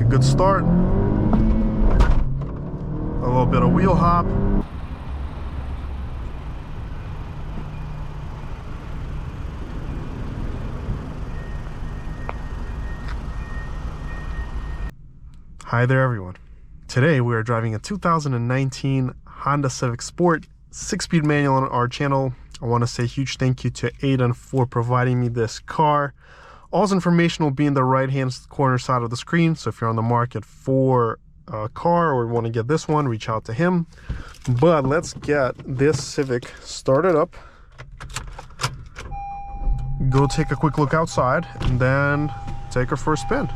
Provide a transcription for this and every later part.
good start. A little bit of wheel hop. Hi there everyone. Today we are driving a 2019 Honda Civic Sport 6-speed manual on our channel. I want to say a huge thank you to Aidan for providing me this car. All this information will be in the right hand corner side of the screen, so if you're on the market for a car or want to get this one, reach out to him. But let's get this Civic started up, go take a quick look outside, and then take our first spin.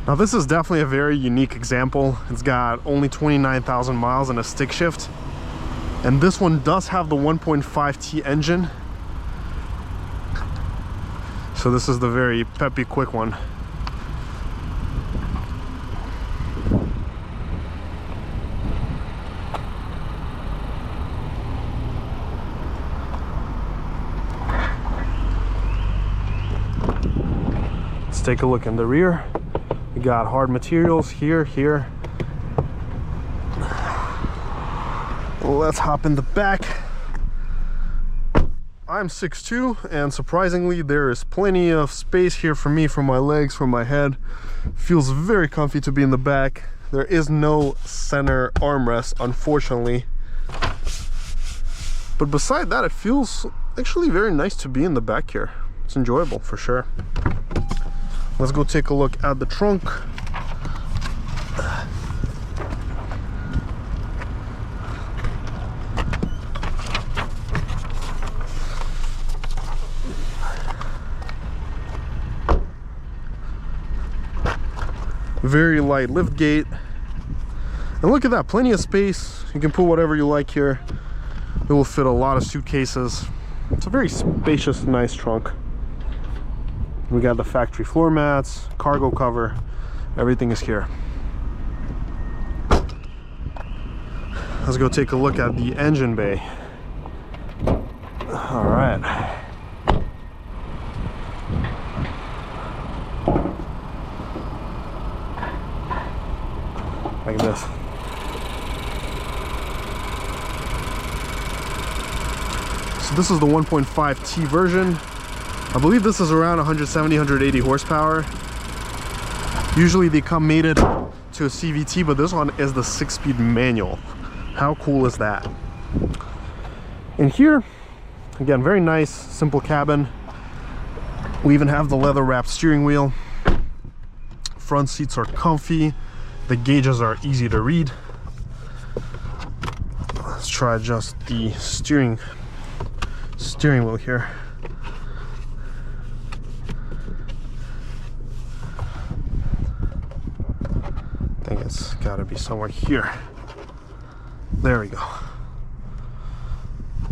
Now this is definitely a very unique example. It's got only 29,000 miles and a stick shift. And this one does have the 1.5T engine. So this is the very peppy quick one. Let's take a look in the rear. We got hard materials here. Let's hop in the back. I'm 6'2", and surprisingly there is plenty of space here for me, for my legs, for my head. Feels very comfy to be in the back. There is no center armrest, unfortunately. But beside that, it feels actually very nice to be in the back here. It's enjoyable for sure. Let's go take a look at the trunk. Very light lift gate. And look at that, plenty of space. You can put whatever you like here. It will fit a lot of suitcases. It's a very spacious, nice trunk. We got the factory floor mats, cargo cover, everything is here. Let's go take a look at the engine bay. All right. Like this. So this is the 1.5T version. I believe this is around 170, 180 horsepower. Usually they come mated to a CVT, but this one is the 6-speed manual. How cool is that? In here, again, very nice, simple cabin. We even have the leather wrapped steering wheel. Front seats are comfy. The gauges are easy to read. Let's try just the steering wheel here. I think it's got to be somewhere here. There we go.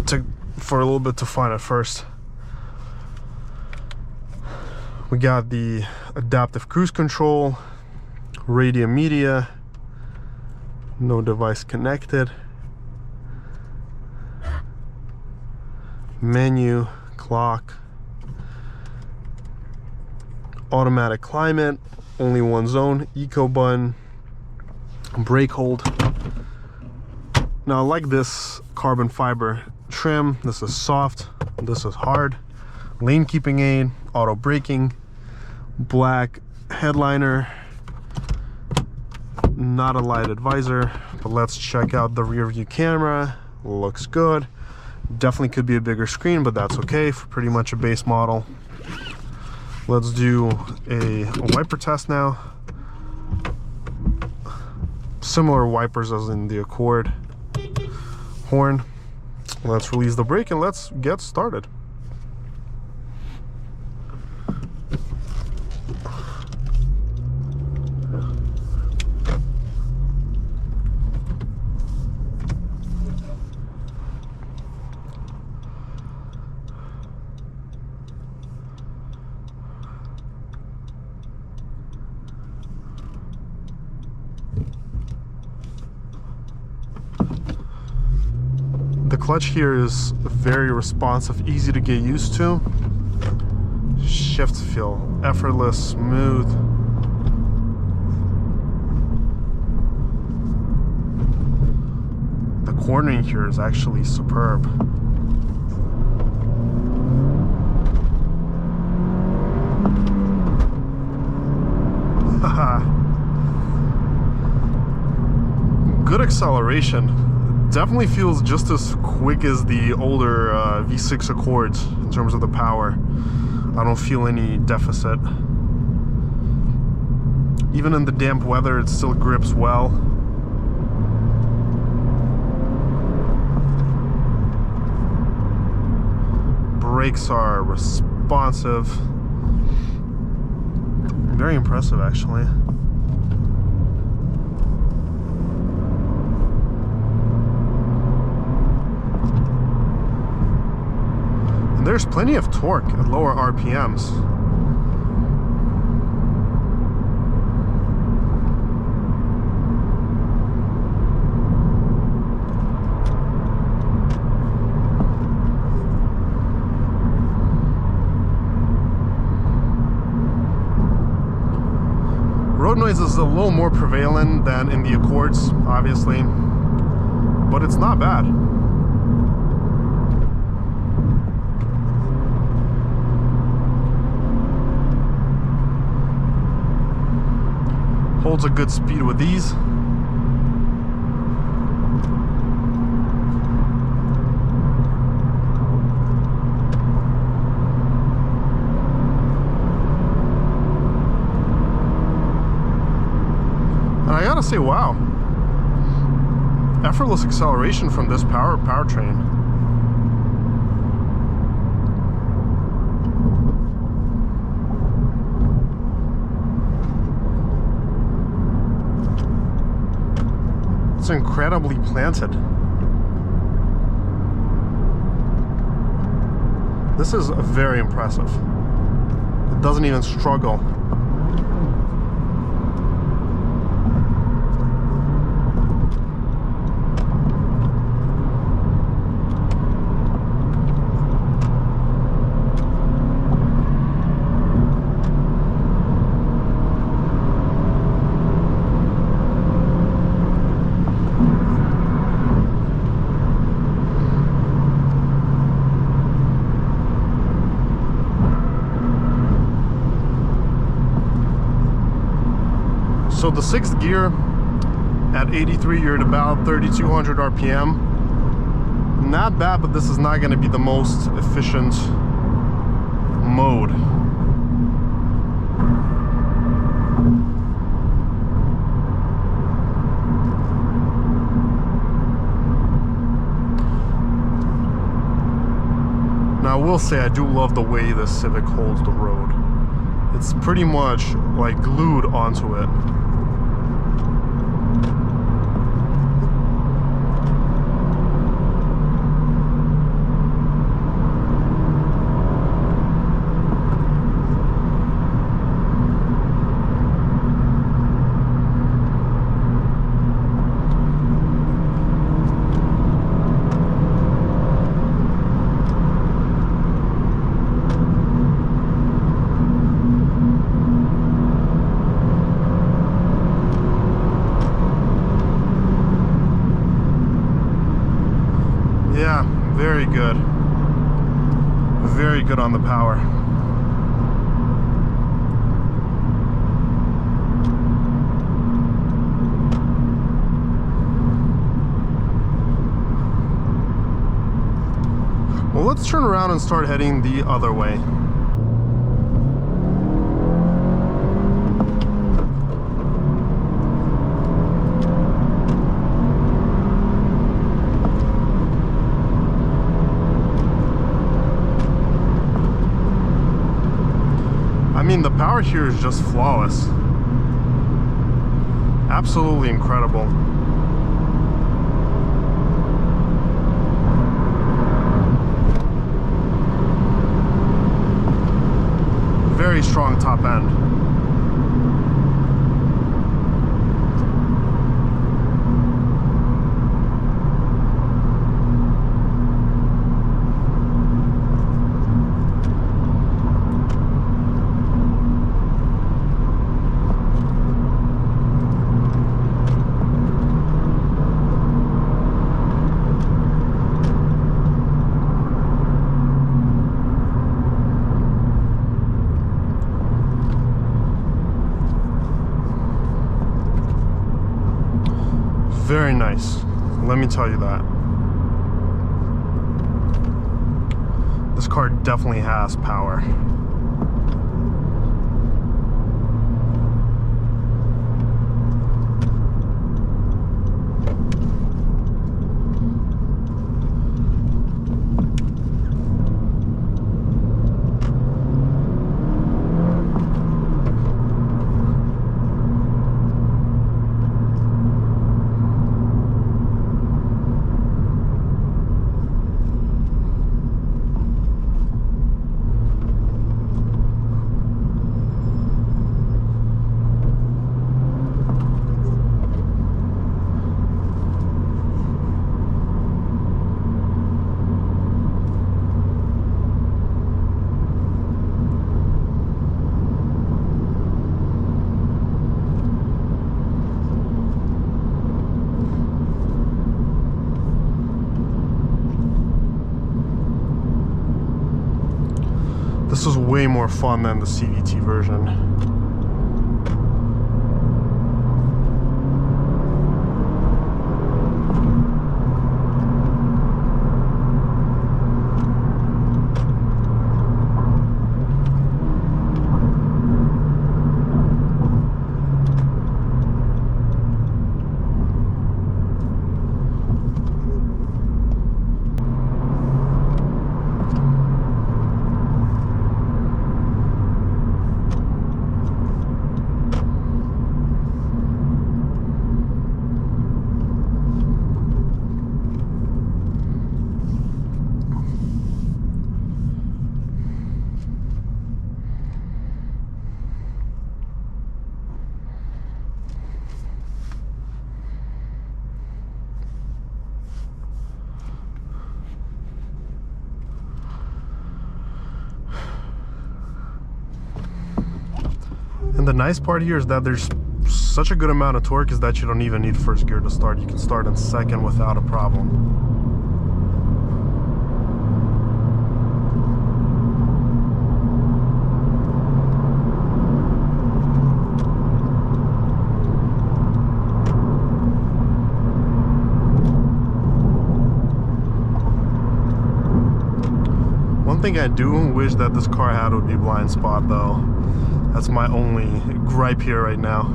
Took for a little bit to find it first. We got the adaptive cruise control, radio media, no device connected, menu, clock, automatic climate, only one zone, eco button, brake hold. Now I like this carbon fiber trim. This is soft, this is hard. Lane keeping aid, auto braking, black headliner, not a lighted visor. But let's check out the rear view camera. Looks good. Definitely could be a bigger screen, but that's okay for pretty much a base model. Let's do a wiper test now. Similar wipers as in the Accord. Horn. Let's release the brake and let's get started. clutch here is very responsive, easy to get used to. Shifts feel effortless, smooth. The cornering here is actually superb. Good acceleration. Definitely feels just as quick as the older V6 Accords in terms of the power. I don't feel any deficit. Even in the damp weather, it still grips well. Brakes are responsive. Very impressive, actually. And there's plenty of torque at lower RPMs. Road noise is a little more prevalent than in the Accords, obviously, but it's not bad. Holds a good speed with these. I gotta say, wow, effortless acceleration from this powertrain. It's incredibly planted. This is very impressive. It doesn't even struggle. So the sixth gear at 83, you're at about 3,200 RPM. Not bad, but this is not going to be the most efficient mode. Now I will say I do love the way the Civic holds the road. It's pretty much like glued onto it. Yeah, very good. Very good on the power. Well, let's turn around and start heading the other way. I mean, the power here is just flawless. Absolutely incredible. Very strong top end. Very nice, let me tell you that. This car definitely has power. This is way more fun than the CVT version. And the nice part here is that there's such a good amount of torque is that you don't even need first gear to start. You can start in second without a problem. One thing I do wish that this car had would be blind spot though. That's my only gripe here right now.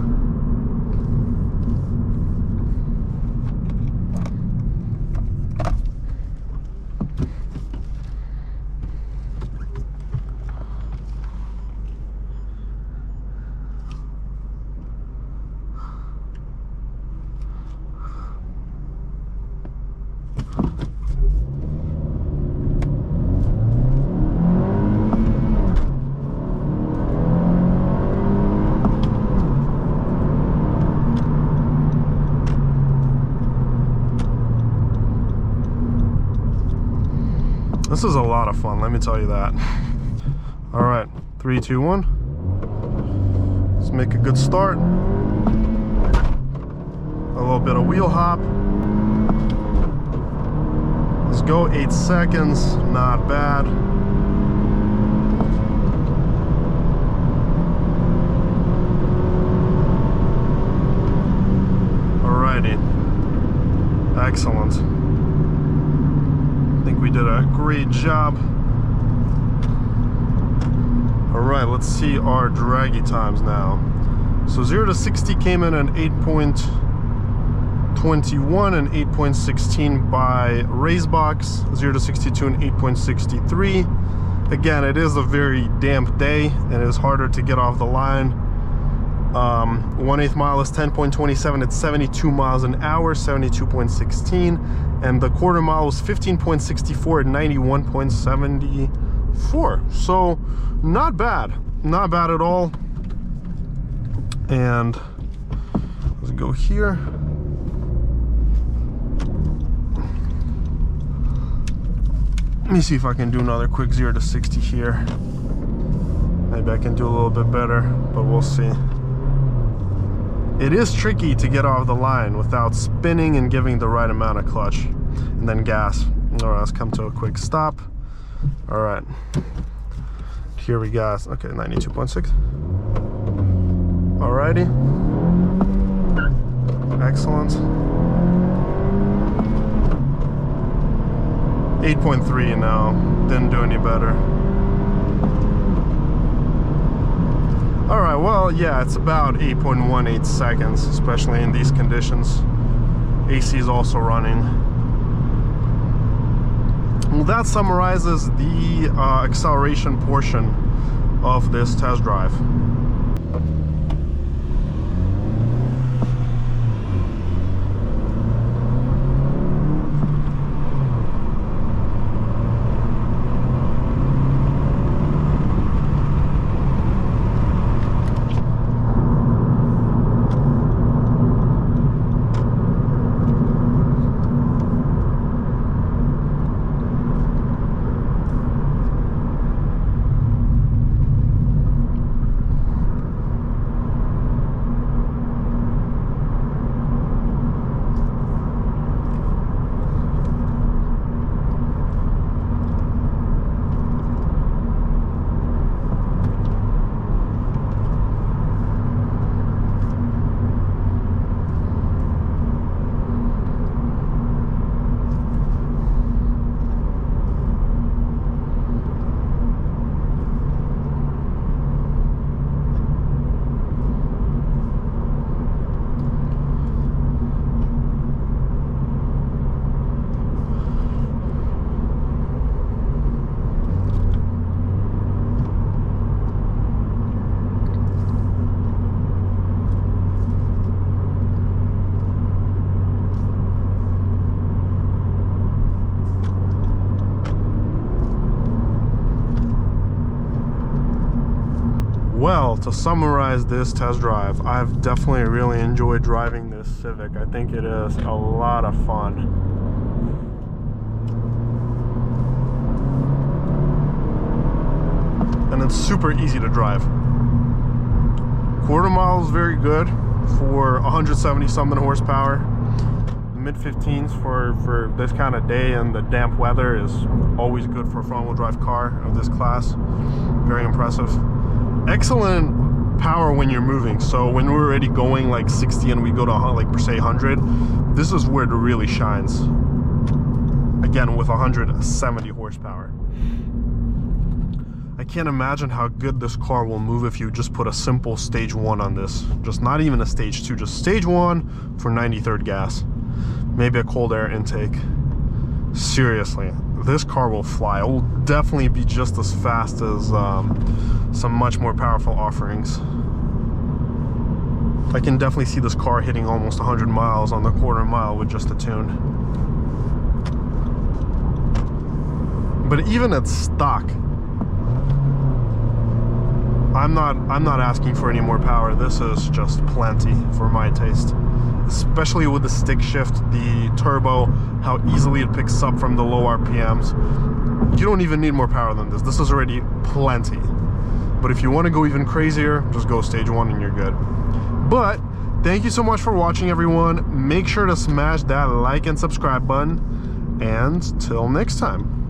This is a lot of fun, let me tell you that. All right, 3, 2, 1. Let's make a good start. A little bit of wheel hop. Let's go, 8 seconds, not bad. Alrighty, excellent. I think we did a great job. All right, let's see our draggy times now. So 0 to 60 came in at 8.21 and 8.16 by RaceBox. 0 to 62 and 8.63. Again, it is a very damp day and it is harder to get off the line. 1/8 mile is 10.27 at 72 miles an hour, 72.16. And the quarter mile was 15.64 at 91.74. So not bad at all. And let's go here. Let me see if I can do another quick 0 to 60 here. Maybe I can do a little bit better, but we'll see. It is tricky to get off the line without spinning and giving the right amount of clutch and then gas. All right, let's come to a quick stop. All right, here we go. Okay, 92.6. Alrighty, excellent. 8.3, no, didn't do any better. Alright, well, yeah, it's about 8.18 seconds, especially in these conditions. AC is also running. Well, that summarizes the acceleration portion of this test drive. Well, to summarize this test drive, I've definitely really enjoyed driving this Civic. I think it is a lot of fun. And it's super easy to drive. Quarter mile is very good for 170 something horsepower. Mid-15s for this kind of day and the damp weather is always good for a front-wheel drive car of this class. Very impressive. Excellent power when you're moving. So when we're already going like 60 and we go to like per se 100, this is where it really shines. Again, with 170 horsepower. I can't imagine how good this car will move if you just put a simple stage 1 on this. Just not even a stage 2, just stage 1 for 93rd gas. Maybe a cold air intake. Seriously, this car will fly. It will definitely be just as fast as some much more powerful offerings. I can definitely see this car hitting almost 100 miles on the quarter mile with just a tune. But even at stock, I'm not asking for any more power. This is just plenty for my taste. Especially with the stick shift, the turbo, how easily it picks up from the low RPMs. You don't even need more power than this. This is already plenty. But if you want to go even crazier, just go stage 1 and you're good. But thank you so much for watching, everyone. Make sure to smash that like and subscribe button. And till next time.